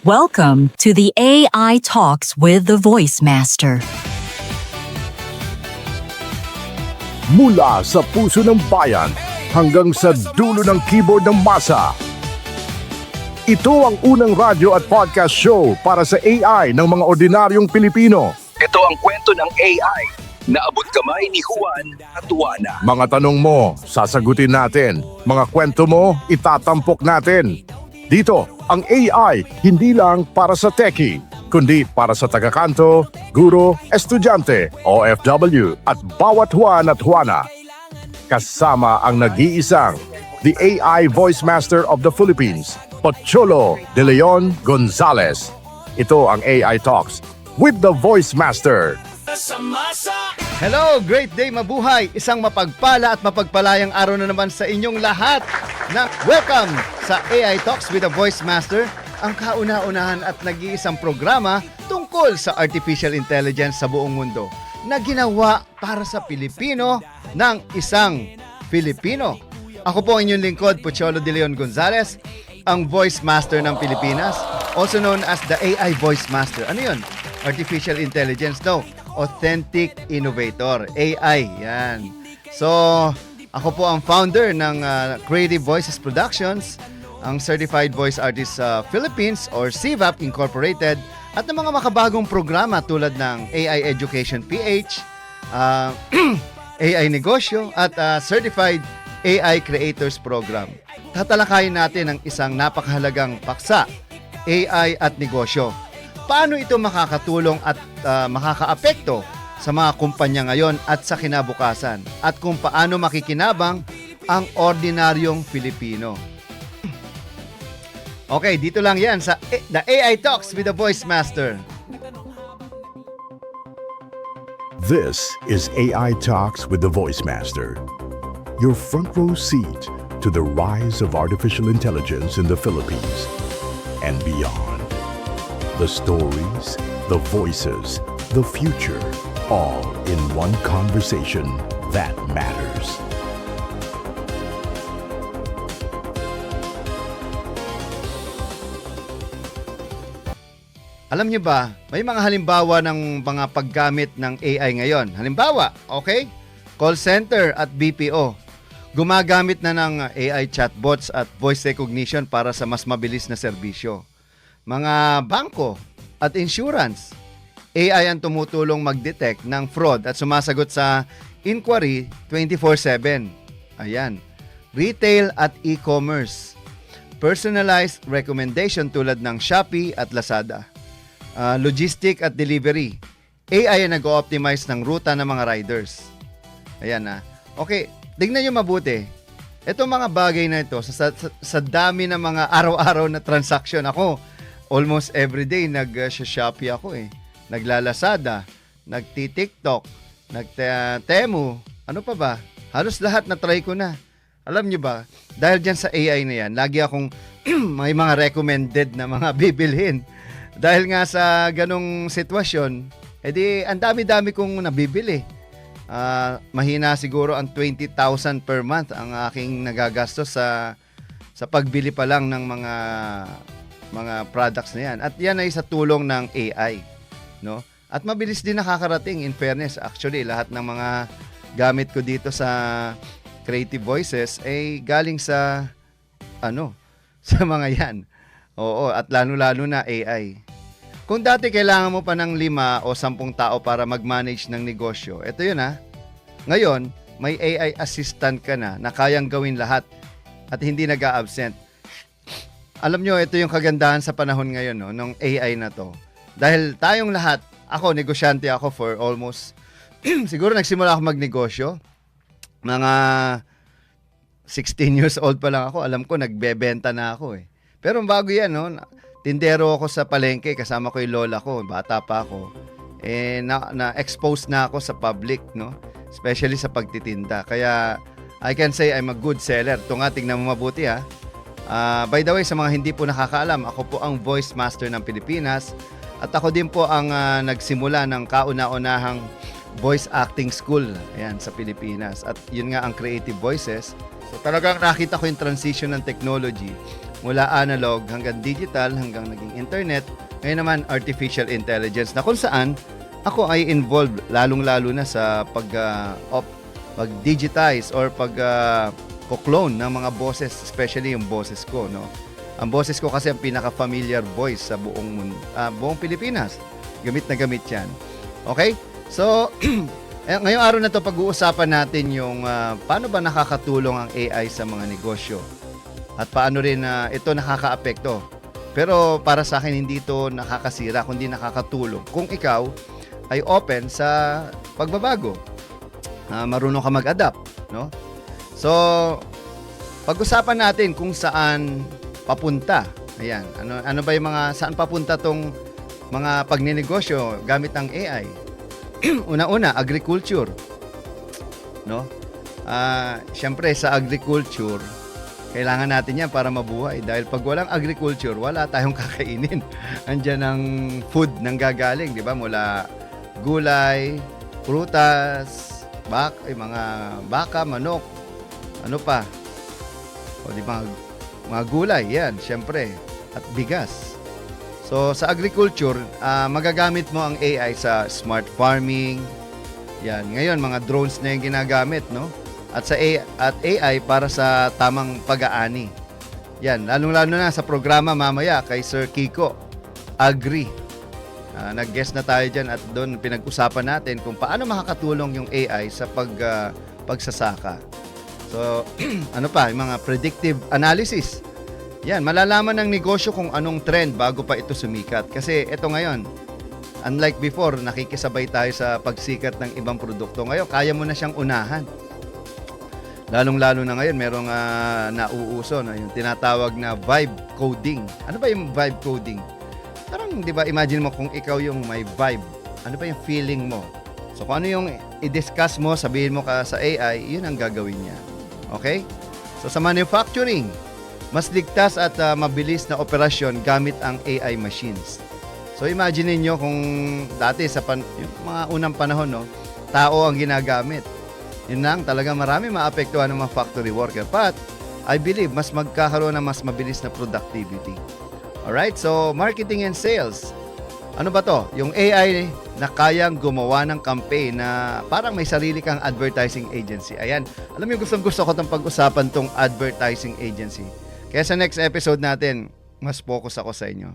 Welcome to the AI Talks with the Voice Master. Mula sa puso ng bayan hanggang sa dulo ng keyboard ng masa. Ito ang unang radyo at podcast show para sa AI ng mga ordinaryong Pilipino. Ito ang kwento ng AI na abot kamay ni Juan at Juana. Mga tanong mo, sasagutin natin. Mga kwento mo, itatampok natin. Dito, ang AI hindi lang para sa techie, kundi para sa tagakanto, guro, estudyante, OFW at bawat Juan at Juana. Kasama ang nag-iisang, the AI Voice Master of the Philippines, Pocholo de Leon Gonzalez. Ito ang AI Talks with the Voice Master. Hello, great day, mabuhay! Isang mapagpala at mapagpalayang araw na naman sa inyong lahat. Welcome sa AI Talks with the Voice Master, ang kauna-unahan at nag-iisang programa tungkol sa artificial intelligence sa buong mundo na ginawa para sa Pilipino ng isang Pilipino. Ako po ang inyong lingkod, Pocholo de Leon Gonzalez, ang Voice Master ng Pilipinas, also known as the AI Voice Master. Ano yun? Artificial Intelligence, no? Authentic Innovator, AI, yan. So, ako po ang founder ng Creative Voices Productions, ang Certified Voice Artist Philippines or CVAP Incorporated, at ng mga makabagong programa tulad ng AI Education PH, AI Negosyo, at Certified AI Creators Program. Tatalakayin natin ang isang napakahalagang paksa, AI at negosyo. Paano ito makakatulong at makakaapekto sa mga kumpanya ngayon at sa kinabukasan, at kung paano makikinabang ang ordinaryong Pilipino. Okay, dito lang yan sa The AI Talks with the Voice Master. This is AI Talks with the Voice Master. Your front row seat to the rise of artificial intelligence in the Philippines and beyond. The stories, the voices, the future, all in one conversation that matters. Alam niyo ba, may mga halimbawa ng mga paggamit ng AI ngayon. Halimbawa, okay? Call center at BPO. Gumagamit na ng AI chatbots at voice recognition para sa mas mabilis na serbisyo. Mga bangko at insurance, AI ang tumutulong mag-detect ng fraud at sumasagot sa inquiry 24/7. Ayan. Retail at e-commerce, personalized recommendation tulad ng Shopee at Lazada. Logistic at delivery, AI ang nag-optimize ng ruta ng mga riders. Ayan na. Okay, tignan nyo mabuti. Itong mga bagay na ito, sa dami ng mga araw-araw na transaction ako, almost everyday nag-Shopee ako eh. Naglalazada, nagti-TikTok, nagtemu, ano pa ba? Halos lahat na try ko na. Alam nyo ba, dahil dyan sa AI na yan, lagi akong may mga recommended na mga bibilhin. Dahil nga sa ganong sitwasyon, edi ang dami-dami kong nabibili. Mahina siguro ang 20,000 per month ang aking nagagastos sa pagbili pa lang ng mga products na yan. At yan ay sa tulong ng AI, no? At mabilis din nakakarating, in fairness. Actually, lahat ng mga gamit ko dito sa Creative Voices ay galing sa sa mga yan. Oo, at lalo-lalo na AI. Kung dati kailangan mo pa ng 5 o 10 tao para mag-manage ng negosyo, ito yun ha. Ngayon, may AI assistant ka na kayang gawin lahat at hindi nag-a-absent. Alam nyo, ito yung kagandahan sa panahon ngayon, no, ng AI na to. Dahil tayong lahat, ako, negosyante ako for almost, siguro nagsimula ako magnegosyo. Mga 16 years old pa lang ako, alam ko, nagbebenta na ako eh. Pero bago yan, no, tindero ako sa palengke, kasama ko yung lola ko, bata pa ako. Na-expose na ako sa public, no? Especially sa pagtitinda. Kaya, I can say I'm a good seller. Ito nga, tingnan mo mabuti ha. By the way, sa mga hindi po nakakaalam, ako po ang Voice Master ng Pilipinas at ako din po ang nagsimula ng kauna-unahang voice acting school sa Pilipinas. At yun nga ang Creative Voices. So talagang nakita ko yung transition ng technology mula analog hanggang digital, hanggang naging internet. Ngayon naman, artificial intelligence na kung saan ako ay involved lalong-lalo na sa pag-digitize or pag-clone ng mga boses, especially yung boses ko, no? Ang boses ko kasi ang pinaka-familiar voice sa buong Pilipinas. Gamit na gamit yan. Okay? So, ngayong araw na to pag-uusapan natin yung paano ba nakakatulong ang AI sa mga negosyo at paano rin ito nakakaapekto. Pero para sa akin hindi ito nakakasira kundi nakakatulong kung ikaw ay open sa pagbabago. Marunong ka mag-adapt, no? So, pag-usapan natin kung saan papunta. Ayan, ano ba yung saan papunta tong mga pagninegosyo gamit ang AI? Una-una, agriculture. No? Siyempre sa agriculture, kailangan natin yan para mabuhay. Dahil pag walang agriculture, wala tayong kakainin. Andiyan ang food nang gagaling, di ba? Mula gulay, prutas, mga baka, manok, ano pa? O di mga gulay, yan, siyempre. At bigas. So, sa agriculture, magagamit mo ang AI sa smart farming. Yan. Ngayon, mga drones na yung ginagamit, no? At AI para sa tamang pag-aani. Yan. Lalong-lalo na sa programa mamaya kay Sir Kiko, Agri. Nag-guest na tayo dyan at doon pinag-usapan natin kung paano makakatulong yung AI sa pagsasaka. So, ano pa? Yung mga predictive analysis. Yan, malalaman ng negosyo kung anong trend bago pa ito sumikat. Kasi ito ngayon, unlike before, nakikisabay tayo sa pagsikat ng ibang produkto. Ngayon, kaya mo na siyang unahan. Lalong-lalo na ngayon, merong nauuso na yung tinatawag na vibe coding. Ano ba yung vibe coding? Parang, di ba, imagine mo kung ikaw yung may vibe. Ano ba yung feeling mo? So, kung ano yung i-discuss mo, sabihin mo ka sa AI, yun ang gagawin niya. Okay? So, sa manufacturing, mas ligtas at mabilis na operasyon gamit ang AI machines. So imagine niyo kung dati yung mga unang panahon, no, tao ang ginagamit. Yun lang, talaga marami maapektuhan ng mga factory worker. But I believe mas magkakaroon ng mas mabilis na productivity. Alright, so marketing and sales. Ano ba to? Yung AI na kayang gumawa ng campaign na parang may sarili kang advertising agency. Ayan, alam mo, gusto ko itong pag-usapan tong advertising agency. Kaya sa next episode natin, mas focus ako sa inyo.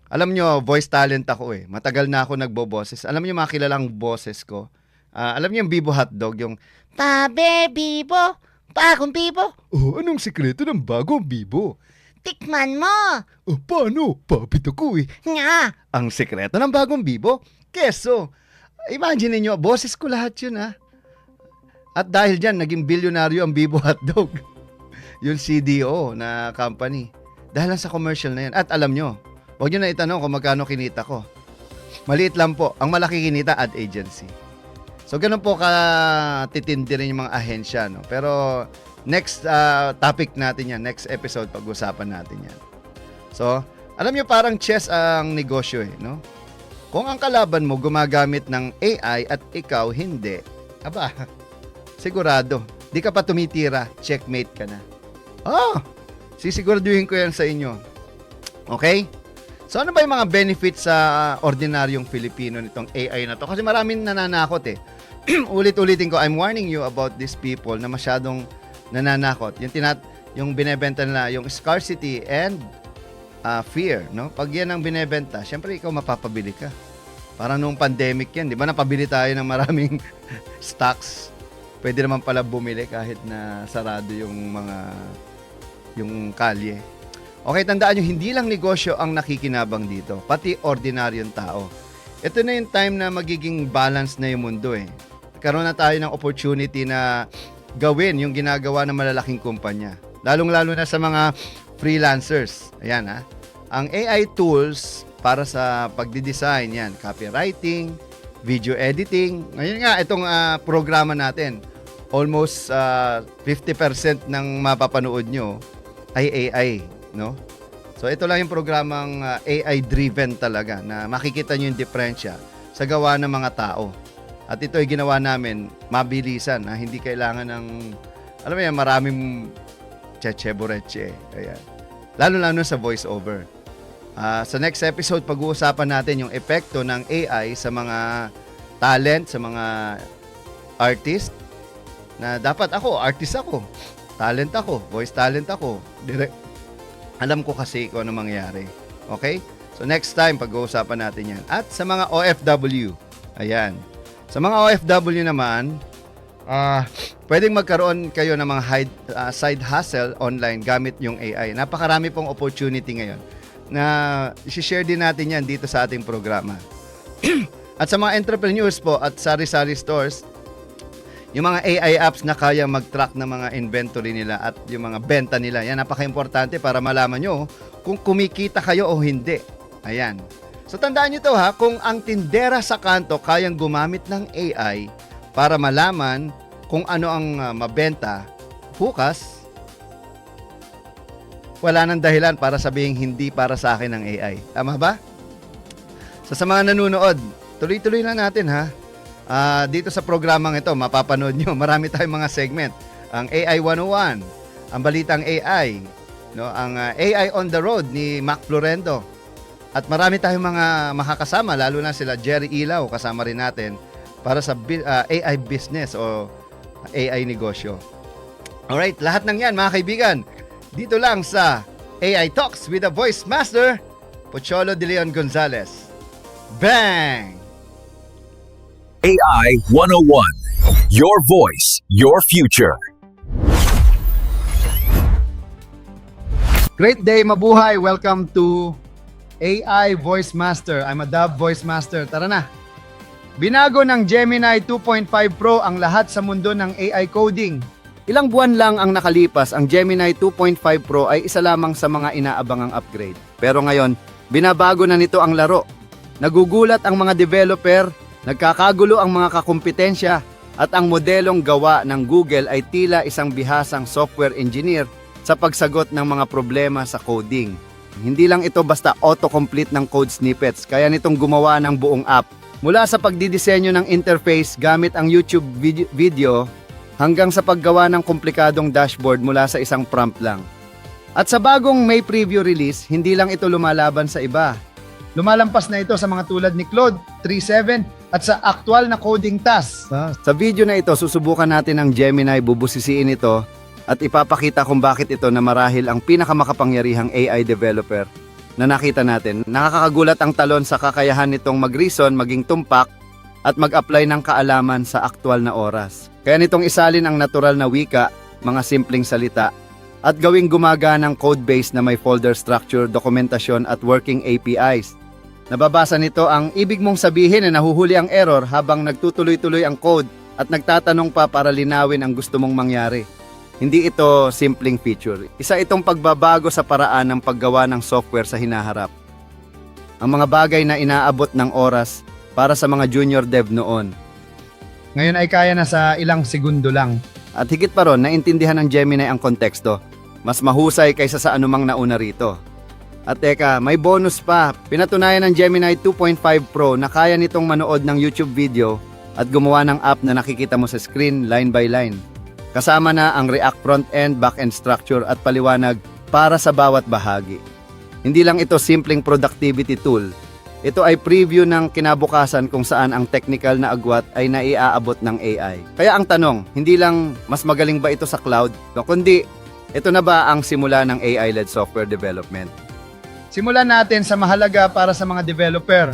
Alam nyo, voice talent ako eh. Matagal na ako nagboboses. Alam nyo mga kilalang boses ko. Alam nyo yung Bibo Hotdog, yung Pabe, Bibo! Bagong Bibo! oh, anong sikreto ng bagong Bibo? Tikman mo! Oh, paano? Papit ako eh. Nga! Ang sikreto ng bagong Bibo? Keso. Imagine niyo, boses ko lahat yun ha. At dahil dyan, naging bilyonaryo ang Bibo Hotdog. Yung CDO na company. Dahil lang sa commercial na yan. At alam nyo, huwag nyo na itanong kung magkano kinita ko. Maliit lang po. Ang malaki kinita, ad agency. So, ganun po katitindi rin yung mga ahensya. No? Pero, next topic natin yan. Next episode, pag-usapan natin yan. So, alam nyo, parang chess ang negosyo eh. No? Kung ang kalaban mo gumagamit ng AI at ikaw hindi, aba, sigurado, di ka pa tumitira, checkmate ka na. Sisiguraduhin ko yan sa inyo. Okay? So ano ba yung mga benefits sa ordinaryong Filipino nitong AI na to? Kasi maraming nananakot eh. Ulit-ulitin ko, I'm warning you about these people na masyadong nananakot. Yung binebenta nila, yung scarcity and fear. No? Pag yan ang binebenta, syempre ikaw mapapabili ka. Parang nung pandemic yan, di ba napabili tayo ng maraming stocks. Pwede naman pala bumili kahit na sarado yung kalye. Okay, tandaan nyo, hindi lang negosyo ang nakikinabang dito, pati ordinaryong tao. Ito na yung time na magiging balance na yung mundo eh. Karoon na tayo ng opportunity na gawin yung ginagawa ng malalaking kumpanya. Lalong-lalo na sa mga freelancers. Ayan ha. Ang AI tools para sa pagdidesign yan, copywriting, video editing. Ngayon nga, itong programa natin, almost 50% ng mapapanood nyo ay AI, no? So, ito lang yung programang AI-driven talaga na makikita nyo yung diferensya sa gawa ng mga tao. At ito ay ginawa namin mabilisan, hindi kailangan ng, alam mo yan, maraming cheche-boreche. Ayan. lalo-lalo sa voiceover. Sa next episode, pag-uusapan natin yung epekto ng AI sa mga talent, sa mga artist, na dapat artist ako, talent ako, voice talent ako, alam ko kasi kung ano mangyayari. Okay? So next time, pag-uusapan natin yan. At sa mga OFW, ayan. Sa mga OFW naman, pwedeng magkaroon kayo ng mga side hustle online gamit yung AI. Napakarami pong opportunity ngayon na i-share din natin yan dito sa ating programa. At sa mga entrepreneurs po at sari-sari stores, yung mga AI apps na kaya mag-track ng mga inventory nila at yung mga benta nila, yan napaka-importante para malaman nyo kung kumikita kayo o hindi. Ayan. So tandaan nyo to ha, kung ang tindera sa kanto kayang gumamit ng AI para malaman kung ano ang mabenta, bukas, wala nang dahilan para sabihin hindi para sa akin ng AI. Tama ba? So sa mga nanonood, tuloy-tuloy lang natin ha. Dito sa programang ito, mapapanood nyo, marami tayong mga segment. Ang AI 101, ang Balitang AI, no? Ang AI on the Road ni Mac Florendo. At marami tayong mga makakasama, lalo na sila Jerry Ilaw, kasama rin natin para sa AI business o AI negosyo. Alright, lahat ng yan mga kaibigan, dito lang sa AI Talks with the Voice Master, Pocholo De Leon Gonzalez. Bang! AI 101. Your voice, your future. Great day, mabuhay! Welcome to AI Voice Master. I'm a Dub Voice Master. Tara na! Binago ng Gemini 2.5 Pro ang lahat sa mundo ng AI coding. Ilang buwan lang ang nakalipas, ang Gemini 2.5 Pro ay isa lamang sa mga inaabangang upgrade. Pero ngayon, binabago na nito ang laro. Nagugulat ang mga developer, nagkakagulo ang mga kakumpetensya, at ang modelong gawa ng Google ay tila isang bihasang software engineer sa pagsagot ng mga problema sa coding. Hindi lang ito basta autocomplete ng code snippets, kaya nitong gumawa ng buong app. Mula sa pagdidisenyo ng interface gamit ang YouTube video, hanggang sa paggawa ng komplikadong dashboard mula sa isang prompt lang. At sa bagong May preview release, hindi lang ito lumalaban sa iba. Lumalampas na ito sa mga tulad ni Claude 3.7 at sa aktual na coding tasks. Sa video na ito, susubukan natin ang Gemini, bubusisiin ito at ipapakita kung bakit ito na marahil ang pinakamakapangyarihang AI developer na nakita natin. Nakakagulat ang talon sa kakayahan nitong mag-reason, maging tumpak at mag-apply ng kaalaman sa aktual na oras. Kaya nitong isalin ang natural na wika, mga simpleng salita, at gawing gumaganang code base na may folder structure, dokumentasyon at working APIs. Nababasa nito ang ibig mong sabihin na nahuhuli ang error habang nagtutuloy-tuloy ang code at nagtatanong pa para linawin ang gusto mong mangyari. Hindi ito simpleng feature. Isa itong pagbabago sa paraan ng paggawa ng software sa hinaharap. Ang mga bagay na inaabot ng oras para sa mga junior dev noon, ngayon ay kaya na sa ilang segundo lang. At higit pa ron, naintindihan ng Gemini ang konteksto. Mas mahusay kaysa sa anumang nauna rito. At teka, may bonus pa. Pinatunayan ng Gemini 2.5 Pro na kaya nitong manood ng YouTube video at gumawa ng app na nakikita mo sa screen line by line. Kasama na ang React front-end, back-end structure at paliwanag para sa bawat bahagi. Hindi lang ito simpleng productivity tool. Ito ay preview ng kinabukasan kung saan ang technical na agwat ay naiaabot ng AI. Kaya ang tanong, hindi lang mas magaling ba ito sa cloud, kundi ito na ba ang simula ng AI-led software development? Simulan natin sa mahalaga para sa mga developer,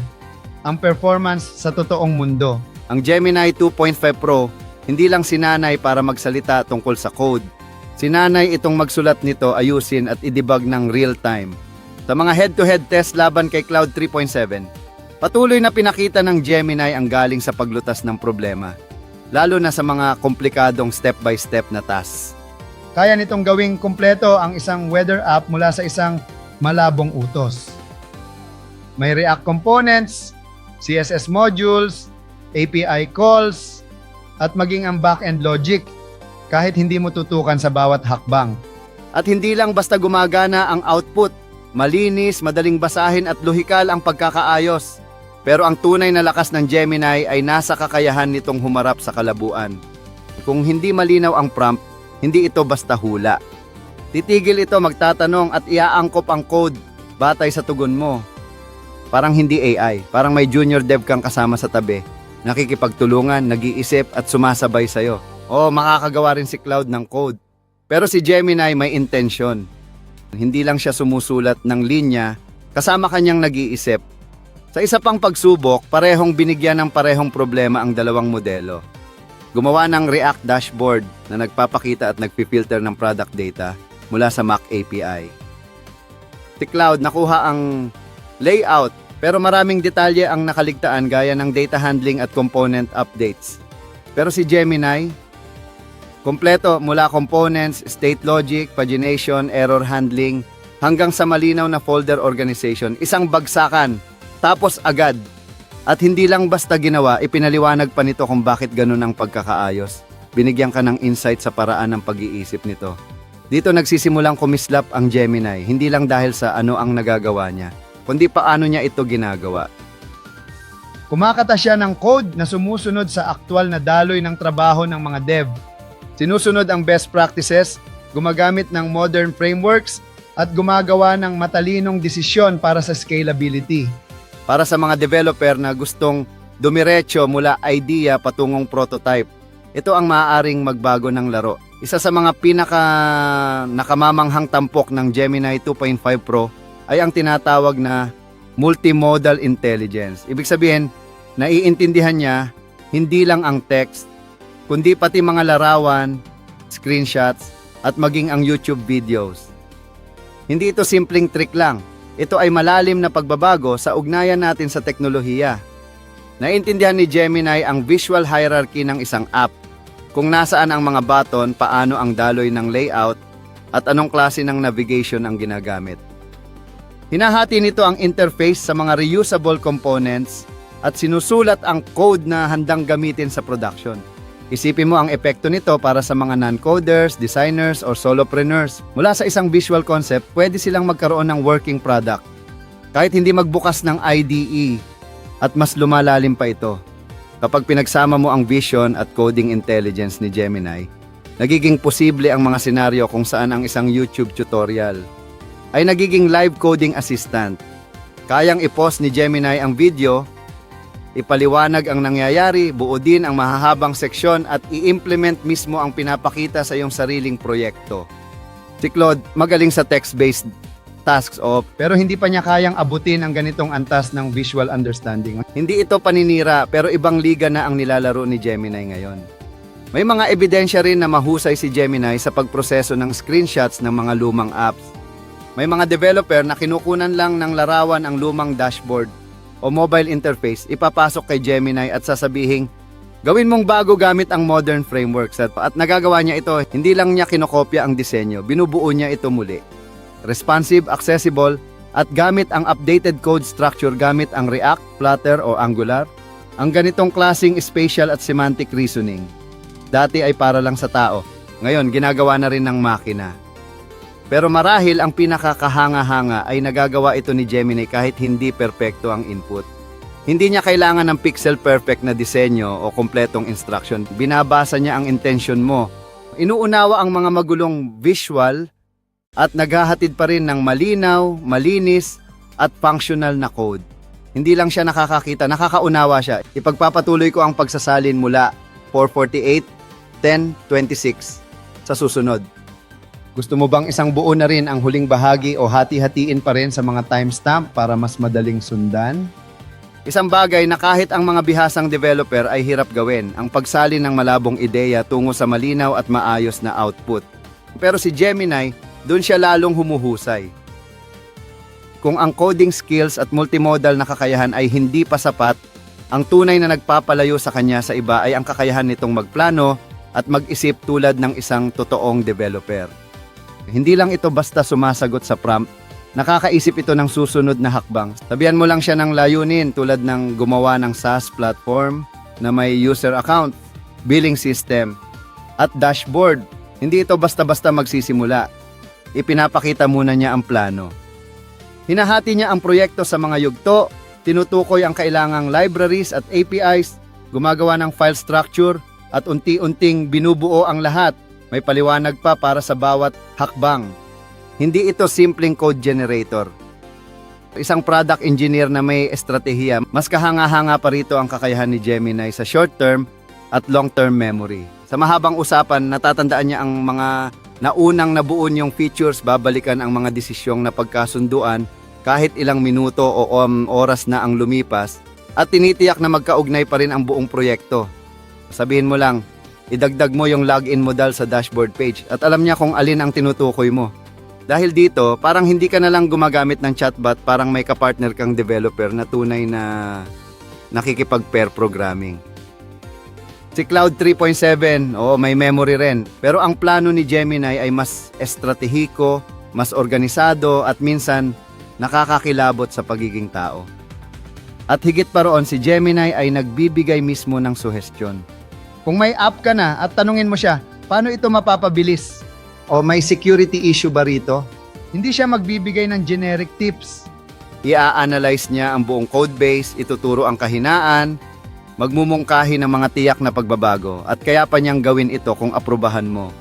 ang performance sa totoong mundo. Ang Gemini 2.5 Pro, hindi lang sinanay para magsalita tungkol sa code. Sinanay itong magsulat nito, ayusin at i-debug ng real time. Sa mga head-to-head test laban kay Cloud 3.7, patuloy na pinakita ng Gemini ang galing sa paglutas ng problema, lalo na sa mga komplikadong step-by-step na tasks. Kaya nitong gawing kumpleto ang isang weather app mula sa isang malabong utos. May React components, CSS modules, API calls, at maging ang back-end logic kahit hindi mo tutukan sa bawat hakbang. At hindi lang basta gumagana ang output, malinis, madaling basahin at lohikal ang pagkakaayos. Pero ang tunay na lakas ng Gemini ay nasa kakayahan nitong humarap sa kalabuan. Kung hindi malinaw ang prompt, hindi ito basta hula. Titigil ito magtatanong at iaangkop ang code batay sa tugon mo. Parang hindi AI, parang may junior dev kang kasama sa tabi, nakikipagtulungan, nag-iisip at sumasabay sa'yo. O makakagawa rin si Cloud ng code. Pero si Gemini may intention. Hindi lang siya sumusulat ng linya, kasama kanyang nag-iisip. Sa isa pang pagsubok, parehong binigyan ng parehong problema ang dalawang modelo. Gumawa ng React dashboard na nagpapakita at nagpifilter ng product data mula sa Mac API. Si Cloud nakuha ang layout pero maraming detalye ang nakaligtaan gaya ng data handling at component updates. Pero si Gemini, kompleto mula components, state logic, pagination, error handling, hanggang sa malinaw na folder organization, isang bagsakan, tapos agad. At hindi lang basta ginawa, ipinaliwanag pa nito kung bakit ganun ang pagkakaayos. Binigyan ka ng insight sa paraan ng pag-iisip nito. Dito nagsisimulang kumislap ang Gemini, hindi lang dahil sa ano ang nagagawa niya, kundi paano niya ito ginagawa. Kumakata siya ng code na sumusunod sa aktwal na daloy ng trabaho ng mga dev. Sinusunod ang best practices, gumagamit ng modern frameworks, at gumagawa ng matalinong desisyon para sa scalability. Para sa mga developer na gustong dumiretso mula idea patungong prototype, ito ang maaaring magbago ng laro. Isa sa mga nakamamanghang tampok ng Gemini 2.5 Pro ay ang tinatawag na multimodal intelligence. Ibig sabihin, naiintindihan niya hindi lang ang text, kundi pati mga larawan, screenshots, at maging ang YouTube videos. Hindi ito simpleng trick lang. Ito ay malalim na pagbabago sa ugnayan natin sa teknolohiya. Naintindihan ni Gemini ang visual hierarchy ng isang app, kung nasaan ang mga button, paano ang daloy ng layout, at anong klase ng navigation ang ginagamit. Hinahati nito ang interface sa mga reusable components at sinusulat ang code na handang gamitin sa production. Isipin mo ang epekto nito para sa mga non-coders, designers, or solopreneurs. Mula sa isang visual concept, pwede silang magkaroon ng working product. Kahit hindi magbukas ng IDE, at mas lumalalim pa ito. Kapag pinagsama mo ang vision at coding intelligence ni Gemini, nagiging posible ang mga senaryo kung saan ang isang YouTube tutorial ay nagiging live coding assistant. Kayang i-pause ni Gemini ang video, ipaliwanag ang nangyayari, buo din ang mahahabang seksyon at i-implement mismo ang pinapakita sa iyong sariling proyekto. Si Claude, magaling sa text-based tasks pero hindi pa niya kayang abutin ang ganitong antas ng visual understanding. Hindi ito paninira pero ibang liga na ang nilalaro ni Gemini ngayon. May mga ebidensya rin na mahusay si Gemini sa pagproseso ng screenshots ng mga lumang apps. May mga developer na kinukunan lang ng larawan ang lumang dashboard o mobile interface, ipapasok kay Gemini at sasabihing, gawin mong bago gamit ang modern frameworks at nagagawa niya ito, hindi lang niya kinokopya ang disenyo, binubuo niya ito muli. Responsive, accessible, at gamit ang updated code structure gamit ang React, Flutter o Angular, ang ganitong klaseng spatial at semantic reasoning. Dati ay para lang sa tao, ngayon ginagawa na rin ng makina. Pero marahil ang pinakakahanga-hanga ay nagagawa ito ni Gemini kahit hindi perpekto ang input. Hindi niya kailangan ng pixel-perfect na disenyo o kompletong instruction. Binabasa niya ang intention mo. Inuunawa ang mga magulong visual at naghahatid pa rin ng malinaw, malinis at functional na code. Hindi lang siya nakakakita, nakakaunawa siya. Ipagpapatuloy ko ang pagsasalin mula 4:48, 10:26 sa susunod. Gusto mo bang isang buo na rin ang huling bahagi o hati-hatiin pa rin sa mga timestamp para mas madaling sundan? Isang bagay na kahit ang mga bihasang developer ay hirap gawin, ang pagsalin ng malabong ideya tungo sa malinaw at maayos na output. Pero si Gemini, doon siya lalong humuhusay. Kung ang coding skills at multimodal na kakayahan ay hindi pa sapat, ang tunay na nagpapalayo sa kanya sa iba ay ang kakayahan nitong magplano at mag-isip tulad ng isang totoong developer. Hindi lang ito basta sumasagot sa prompt, nakakaisip ito ng susunod na hakbang. Sabihan mo lang siya ng layunin tulad ng gumawa ng SaaS platform na may user account, billing system, at dashboard. Hindi ito basta-basta magsisimula. Ipinapakita muna niya ang plano. Hinahati niya ang proyekto sa mga yugto, tinutukoy ang kailangang libraries at APIs, gumagawa ng file structure, at unti-unting binubuo ang lahat. May paliwanag pa para sa bawat hakbang. Hindi ito simpleng code generator. Isang product engineer na may estratehiya, mas kahanga-hanga pa rito ang kakayahan ni Gemini sa short-term at long-term memory. Sa mahabang usapan, natatandaan niya ang mga naunang nabuo niyong features, babalikan ang mga desisyong na pagkasunduan kahit ilang minuto o oras na ang lumipas, at tinitiyak na magkaugnay pa rin ang buong proyekto. Sabihin mo lang, idagdag mo yung login mo sa dashboard page at alam niya kung alin ang tinutukoy mo. Dahil dito, parang hindi ka na lang gumagamit ng chatbot, parang may kapartner kang developer na tunay na nakikipag-pair programming. Si Cloud 3.7, may memory rin. Pero ang plano ni Gemini ay mas estratehiko, mas organisado at minsan nakakakilabot sa pagiging tao. At higit pa roon, si Gemini ay nagbibigay mismo ng suhestyon. Kung may app ka na at tanungin mo siya, paano ito mapapabilis? O may security issue ba rito? Hindi siya magbibigay ng generic tips. Ia-analyze niya ang buong codebase, ituturo ang kahinaan, magmumungkahi ng mga tiyak na pagbabago, at kaya pa niyang gawin ito kung aprubahan mo.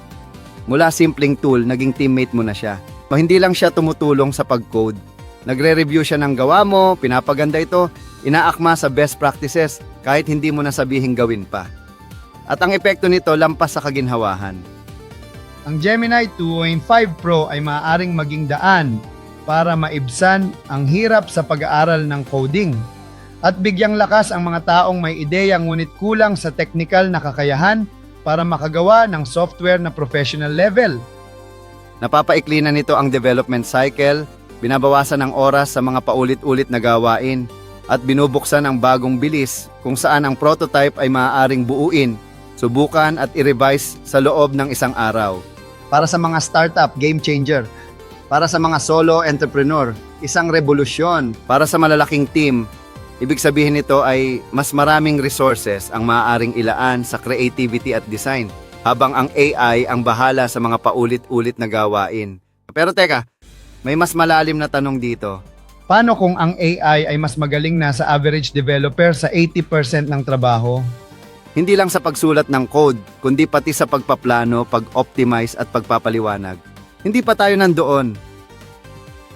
Mula simpleng tool, naging teammate mo na siya. Hindi lang siya tumutulong sa pag-code. Nagre-review siya ng gawa mo, pinapaganda ito, inaakma sa best practices kahit hindi mo nasabihin gawin pa. At ang epekto nito lampas sa kaginhawahan. Ang Gemini 2.5 Pro ay maaaring maging daan para maibsan ang hirap sa pag-aaral ng coding at bigyang lakas ang mga taong may ideya ngunit kulang sa technical na kakayahan para makagawa ng software na professional level. Napapaikli na nito ang development cycle, binabawasan ang oras sa mga paulit-ulit na gawain, at binubuksan ang bagong bilis kung saan ang prototype ay maaaring buuin, subukan at i-revise sa loob ng isang araw. Para sa mga startup, game changer. Para sa mga solo entrepreneur, isang revolusyon. Para sa malalaking team, ibig sabihin nito ay mas maraming resources ang maaaring ilaan sa creativity at design, habang ang AI ang bahala sa mga paulit-ulit na gawain. Pero teka, may mas malalim na tanong dito. Paano kung ang AI ay mas magaling na sa average developer sa 80% ng trabaho? Hindi lang sa pagsulat ng code, kundi pati sa pagpaplano, pag-optimize at pagpapaliwanag. Hindi pa tayo nandoon.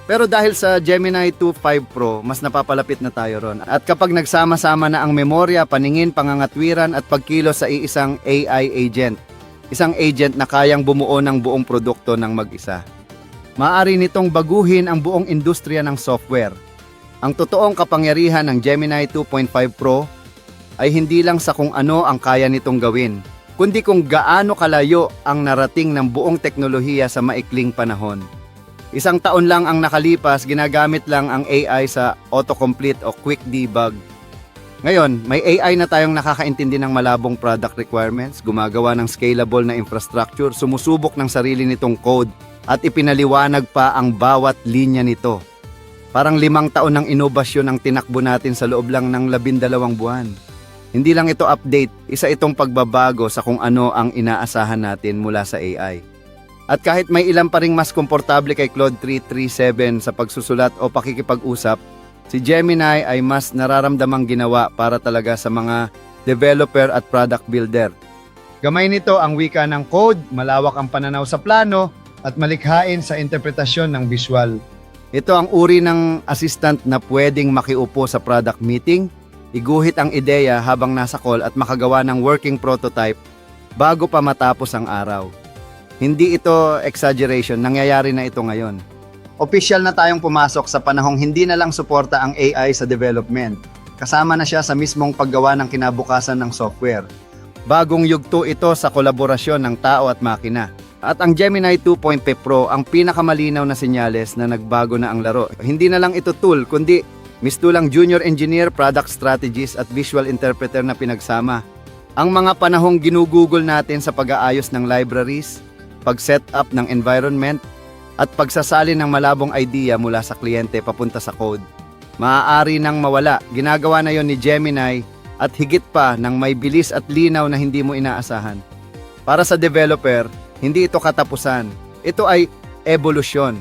Pero dahil sa Gemini 2.5 Pro, mas napapalapit na tayo ron. At kapag nagsama-sama na ang memorya, paningin, pangangatwiran at pagkilos sa iisang AI agent, isang agent na kayang bumuo ng buong produkto ng mag-isa, maaari nitong baguhin ang buong industriya ng software. Ang totoong kapangyarihan ng Gemini 2.5 Pro ay hindi lang sa kung ano ang kaya nitong gawin, kundi kung gaano kalayo ang narating ng buong teknolohiya sa maikling panahon. Isang taon lang ang nakalipas, ginagamit lang ang AI sa autocomplete o quick debug. Ngayon, may AI na tayong nakakaintindi ng malabong product requirements, gumagawa ng scalable na infrastructure, sumusubok ng sarili nitong code, at ipinaliwanag pa ang bawat linya nito. Parang 5 taon ng inobasyon ang tinakbo natin sa loob lang ng 12 buwan. Hindi lang ito update, isa itong pagbabago sa kung ano ang inaasahan natin mula sa AI. At kahit may ilan pa ring mas komportable kay Claude 3.7 sa pagsusulat o pakikipag-usap, si Gemini ay mas nararamdamang ginawa para talaga sa mga developer at product builder. Gamay nito ang wika ng code, malawak ang pananaw sa plano, at malikhain sa interpretasyon ng visual. Ito ang uri ng assistant na pwedeng makiupo sa product meeting, iguhit ang ideya habang nasa call at makagawa ng working prototype bago pa matapos ang araw. Hindi ito exaggeration, nangyayari na ito ngayon. Opisyal na tayong pumasok sa panahong hindi na lang suporta ang AI sa development. Kasama na siya sa mismong paggawa ng kinabukasan ng software. Bagong yugto ito sa kolaborasyon ng tao at makina. At ang Gemini 2.5 Pro ang pinakamalinaw na senyales na nagbago na ang laro. Hindi na lang ito tool, kundi mistulang junior engineer, product strategist at visual interpreter na pinagsama. Ang mga panahong ginugugol natin sa pag-aayos ng libraries, pag-set up ng environment, at pagsasalin ng malabong idea mula sa kliyente papunta sa code, maaari nang mawala. Ginagawa na yon ni Gemini at higit pa ng may bilis at linaw na hindi mo inaasahan. Para sa developer, hindi ito katapusan. Ito ay evolusyon.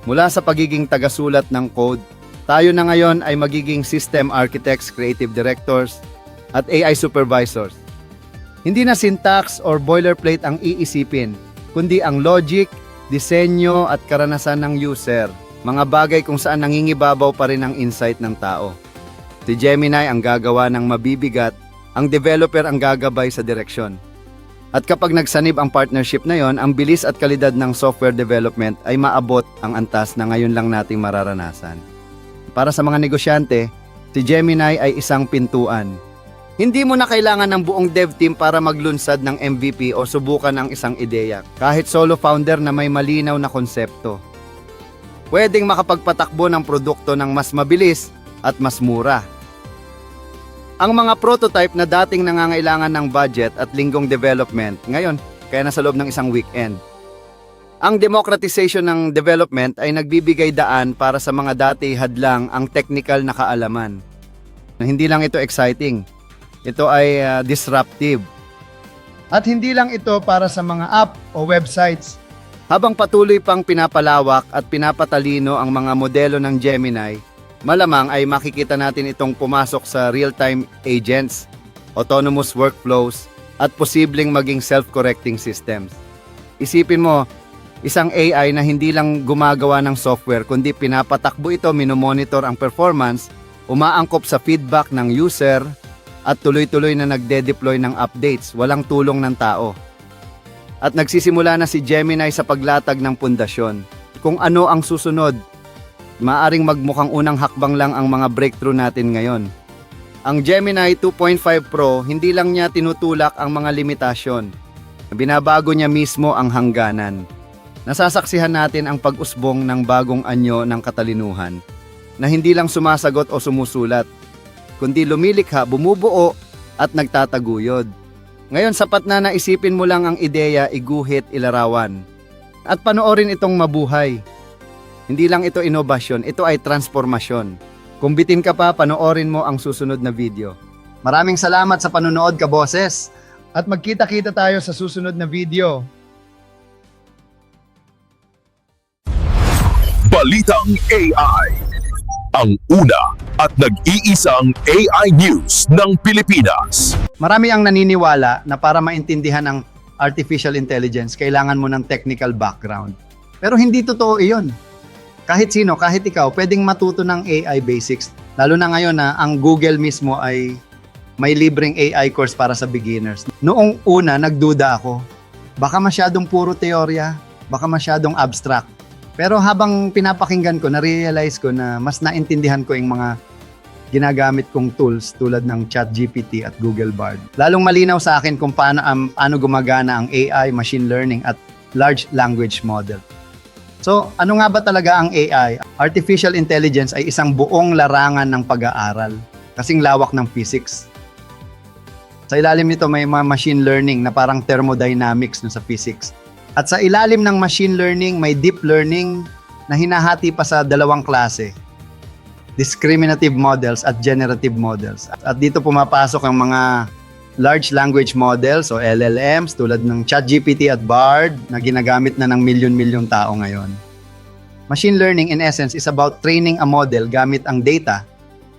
Mula sa pagiging tagasulat ng code, tayo na ngayon ay magiging system architects, creative directors, at AI supervisors. Hindi na syntax or boilerplate ang iisipin, kundi ang logic, disenyo at karanasan ng user, mga bagay kung saan nangingibabaw pa rin ang insight ng tao. Si Gemini ang gagawa ng mabibigat, ang developer ang gagabay sa direksyon. At kapag nagsanib ang partnership na yon, ang bilis at kalidad ng software development ay maabot ang antas na ngayon lang nating mararanasan. Para sa mga negosyante, si Gemini ay isang pintuan. Hindi mo na kailangan ng buong dev team para maglunsad ng MVP o subukan ang isang ideya. Kahit solo founder na may malinaw na konsepto, pwedeng makapagpatakbo ng produkto ng mas mabilis at mas mura. Ang mga prototype na dating nangangailangan ng budget at linggong development, ngayon, kaya nasa loob ng isang weekend. Ang democratization ng development ay nagbibigay daan para sa mga dati hadlang ang technical na kaalaman. Hindi lang ito exciting, ito ay disruptive. At hindi lang ito para sa mga app o websites. Habang patuloy pang pinapalawak at pinapatalino ang mga modelo ng Gemini, malamang ay makikita natin itong pumasok sa real-time agents, autonomous workflows, at posibleng maging self-correcting systems. Isipin mo, isang AI na hindi lang gumagawa ng software kundi pinapatakbo ito, minomonitor ang performance, umaangkop sa feedback ng user, at tuloy-tuloy na nagde-deploy ng updates, walang tulong ng tao. At nagsisimula na si Gemini sa paglatag ng pundasyon. Kung ano ang susunod, maaring magmukhang unang hakbang lang ang mga breakthrough natin ngayon. Ang Gemini 2.5 Pro, hindi lang niya tinutulak ang mga limitasyon. Binabago niya mismo ang hangganan. Nasasaksihan natin ang pag-usbong ng bagong anyo ng katalinuhan na hindi lang sumasagot o sumusulat, kundi lumilikha, bumubuo at nagtataguyod. Ngayon, sapat na naisipin mo lang ang ideya, iguhit, ilarawan. At panoorin itong mabuhay. Hindi lang ito inobasyon, ito ay transformasyon. Kung bitin ka pa, panoorin mo ang susunod na video. Maraming salamat sa panonood, kaboses. At magkita-kita tayo sa susunod na video. Balitang AI. Ang una at nag-iisang AI News ng Pilipinas. Marami ang naniniwala na para maintindihan ang artificial intelligence, kailangan mo ng technical background. Pero hindi totoo iyon. Kahit sino, kahit ikaw, pwedeng matuto ng AI basics. Lalo na ngayon na ang Google mismo ay may libreng AI course para sa beginners. Noong una, nagduda ako. Baka masyadong puro teorya, baka masyadong abstract. Pero habang pinapakinggan ko, na-realize ko na mas naintindihan ko yung mga ginagamit kong tools tulad ng ChatGPT at Google Bard. Lalong malinaw sa akin kung paano gumagana ang AI, machine learning at large language model. So, ano nga ba talaga ang AI? Artificial intelligence ay isang buong larangan ng pag-aaral, kasing lawak ng physics. Sa ilalim nito may mga machine learning na parang thermodynamics sa physics. At sa ilalim ng machine learning, may deep learning na hinahati pa sa dalawang klase. Discriminative models at generative models. At dito pumapasok ang mga large language models o LLMs tulad ng ChatGPT at Bard na ginagamit na ng milyon-milyon tao ngayon. Machine learning in essence is about training a model gamit ang data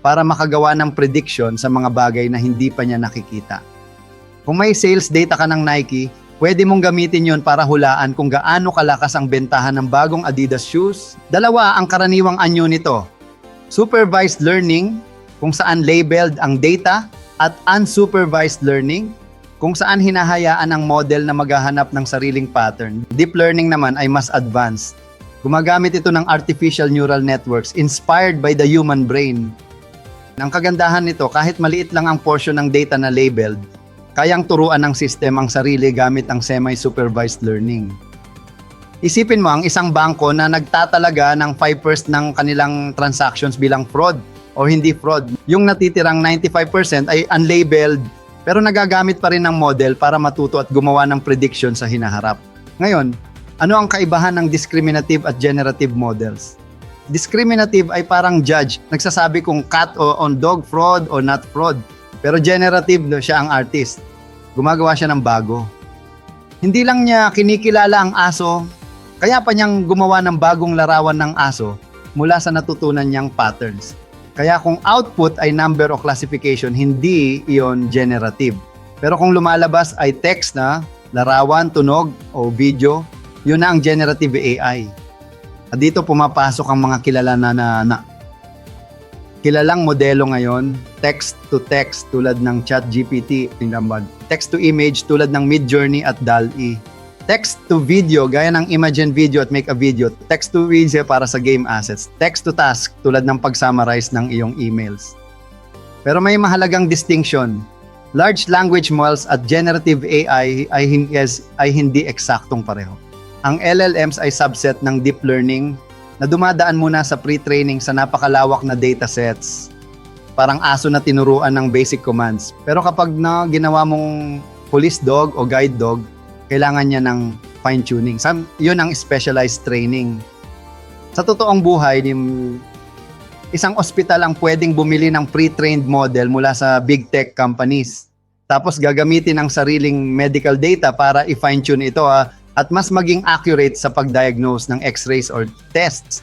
para makagawa ng prediction sa mga bagay na hindi pa niya nakikita. Kung may sales data ka ng Nike, pwede mong gamitin yon para hulaan kung gaano kalakas ang bentahan ng bagong Adidas shoes. Dalawa ang karaniwang anyo nito. Supervised learning, kung saan labeled ang data, at unsupervised learning, kung saan hinahayaan ang model na maghahanap ng sariling pattern. Deep learning naman ay mas advanced. Gumagamit ito ng artificial neural networks inspired by the human brain. Ang kagandahan nito, kahit maliit lang ang portion ng data na labeled, kayang turuan ng system ang sarili gamit ang semi-supervised learning. Isipin mo ang isang bangko na nagtatalaga ng 5% ng kanilang transactions bilang fraud o hindi fraud. Yung natitirang 95% ay unlabeled pero nagagamit pa rin ng model para matuto at gumawa ng prediction sa hinaharap. Ngayon, ano ang kaibahan ng discriminative at generative models? Discriminative ay parang judge, nagsasabi kung cat o on dog, fraud o not fraud. Pero generative, siya ang artist. Gumagawa siya ng bago. Hindi lang niya kinikilala ang aso, kaya pa niyang gumawa ng bagong larawan ng aso mula sa natutunan niyang patterns. Kaya kung output ay number o classification, hindi iyon generative. Pero kung lumalabas ay text na, larawan, tunog o video, Yun na ang generative AI. At dito pumapasok ang mga kilala na kilalang modelo ngayon, text to text tulad ng ChatGPT, text to image tulad ng Midjourney at DALL-E. Text to video gaya ng Imagen Video at Make a Video. Text to video para sa game assets. Text to task tulad ng pag-summarize ng iyong emails. Pero may mahalagang distinction. Large language models at generative AI ay hindi eksaktong pareho. Ang LLMs ay subset ng deep learning na dumadaan muna sa pre-training sa napakalawak na datasets. Parang aso na tinuruan ng basic commands. Pero kapag ginawa mong police dog o guide dog, kailangan niya ng fine-tuning. Yun ang specialized training. Sa totoong buhay, isang ospital ang pwedeng bumili ng pre-trained model mula sa big tech companies. Tapos gagamitin ang sariling medical data para i-fine-tune ito at mas maging accurate sa pag-diagnose ng x-rays or tests.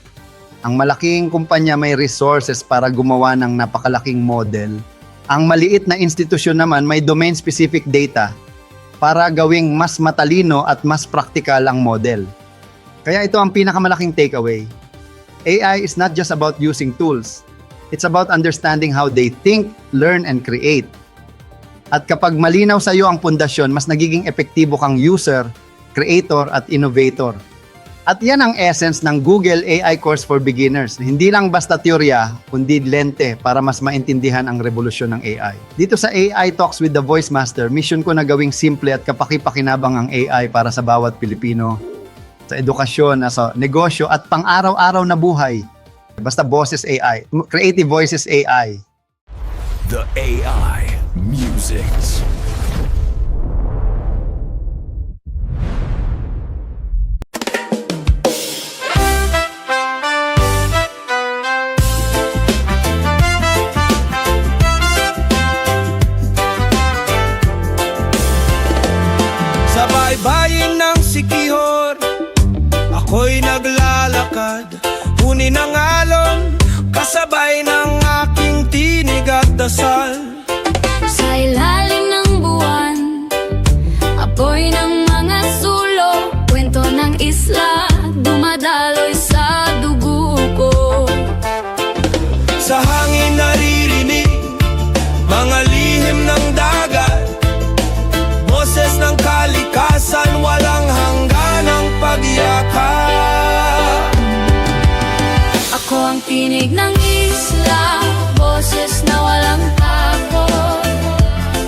Ang malaking kumpanya may resources para gumawa ng napakalaking model. Ang maliit na institusyon naman may domain-specific data para gawing mas matalino at mas practical ang model. Kaya ito ang pinakamalaking takeaway. AI is not just about using tools. It's about understanding how they think, learn, and create. At kapag malinaw sa iyo ang pundasyon, mas nagiging epektibo kang user, creator, at innovator. At yan ang essence ng Google AI Course for Beginners. Hindi lang basta teorya, kundi lente para mas maintindihan ang revolusyon ng AI. Dito sa AI Talks with the Voice Master, mission ko na gawing simple at kapaki-pakinabang ang AI para sa bawat Pilipino. Sa edukasyon, sa negosyo, at pang-araw-araw na buhay. Basta Boses AI, Creative Voices AI. The AI Musics. Sa baybayin ng Sikihor, ako'y naglalakad, punin ang alon, kasabay ng aking tinig at dasal. Sa ilalim ng buwan, apoy ng mga sulo, kwento ng isla, dumadaloy sa dugo ko. Sa hangin naririnig, mga lihim ng dagat, boses ng kalikasan, walang hangganang pagyakap. Ako ang tinig ng isla, boses na walang takot.